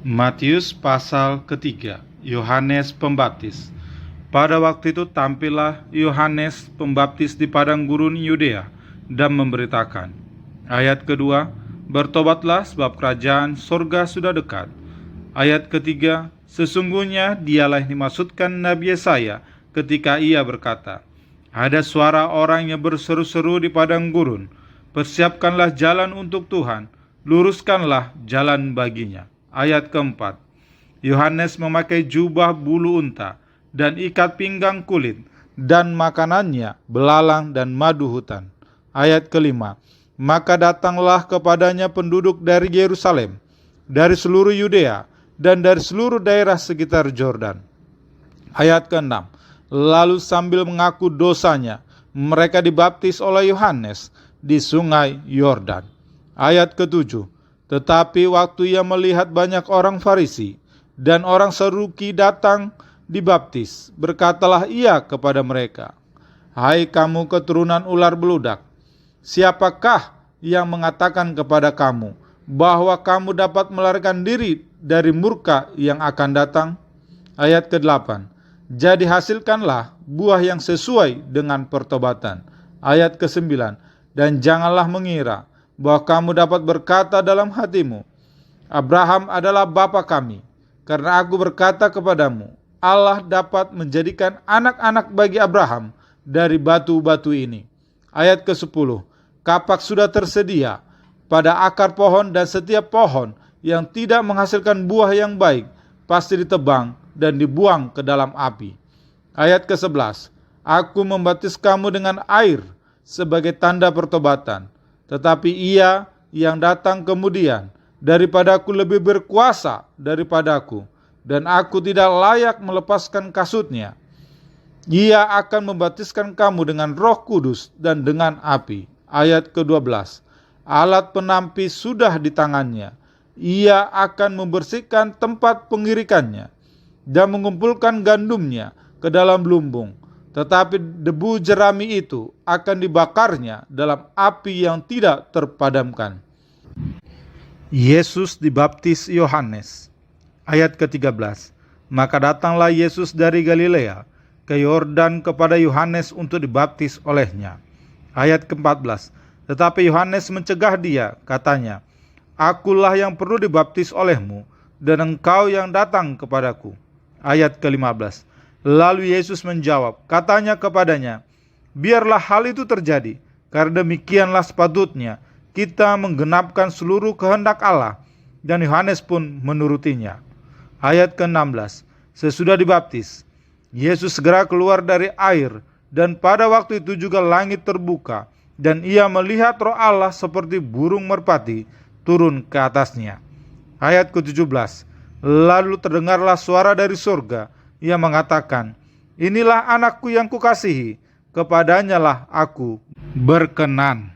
Matius pasal ketiga. Yohanes Pembaptis. Pada waktu itu tampillah Yohanes Pembaptis di padang gurun Yudea dan memberitakan. Ayat kedua, bertobatlah sebab kerajaan sorga sudah dekat. Ayat ketiga, sesungguhnya dialah yang dimaksudkan Nabi Yesaya ketika ia berkata, ada suara orang yang berseru-seru di padang gurun, persiapkanlah jalan untuk Tuhan, luruskanlah jalan baginya. Ayat keempat, Yohanes memakai jubah bulu unta dan ikat pinggang kulit, dan makanannya belalang dan madu hutan. Ayat kelima, maka datanglah kepadanya penduduk dari Yerusalem, dari seluruh Yudea, dan dari seluruh daerah sekitar Yordan. Ayat keenam, lalu sambil mengaku dosanya, mereka dibaptis oleh Yohanes di sungai Yordan. Ayat ketujuh, tetapi waktu ia melihat banyak orang Farisi dan orang Saduki datang dibaptis, berkatalah ia kepada mereka, hai kamu keturunan ular beludak, siapakah yang mengatakan kepada kamu bahwa kamu dapat melarikan diri dari murka yang akan datang? Ayat ke-8, jadi hasilkanlah buah yang sesuai dengan pertobatan. Ayat ke-9, dan janganlah mengira bahwa kamu dapat berkata dalam hatimu, Abraham adalah bapa kami, karena aku berkata kepadamu, Allah dapat menjadikan anak-anak bagi Abraham dari batu-batu ini. Ayat ke-10, kapak sudah tersedia pada akar pohon, dan setiap pohon yang tidak menghasilkan buah yang baik pasti ditebang dan dibuang ke dalam api. Ayat ke-11, aku membaptis kamu dengan air sebagai tanda pertobatan, tetapi ia yang datang kemudian daripadaku lebih berkuasa daripadaku, dan aku tidak layak melepaskan kasutnya. Ia akan membaptiskan kamu dengan Roh Kudus dan dengan api. Ayat ke-12, alat penampi sudah di tangannya. Ia akan membersihkan tempat pengirikannya dan mengumpulkan gandumnya ke dalam lumbung. Tetapi debu jerami itu akan dibakarnya dalam api yang tidak terpadamkan. Yesus dibaptis Yohanes. Ayat ke-13, maka datanglah Yesus dari Galilea ke Yordan kepada Yohanes untuk dibaptis olehnya. Ayat ke-14, tetapi Yohanes mencegah dia, katanya, akulah yang perlu dibaptis olehmu, dan engkau yang datang kepadaku. Ayat ke-15, lalu Yesus menjawab, katanya kepadanya, biarlah hal itu terjadi, karena demikianlah sepatutnya kita menggenapkan seluruh kehendak Allah. Dan Yohanes pun menurutinya. Ayat ke-16, sesudah dibaptis, Yesus segera keluar dari air, dan pada waktu itu juga langit terbuka, dan ia melihat Roh Allah seperti burung merpati turun ke atasnya. Ayat ke-17, lalu terdengarlah suara dari surga yang mengatakan, inilah anakku yang kukasihi, kepadanya lah aku berkenan.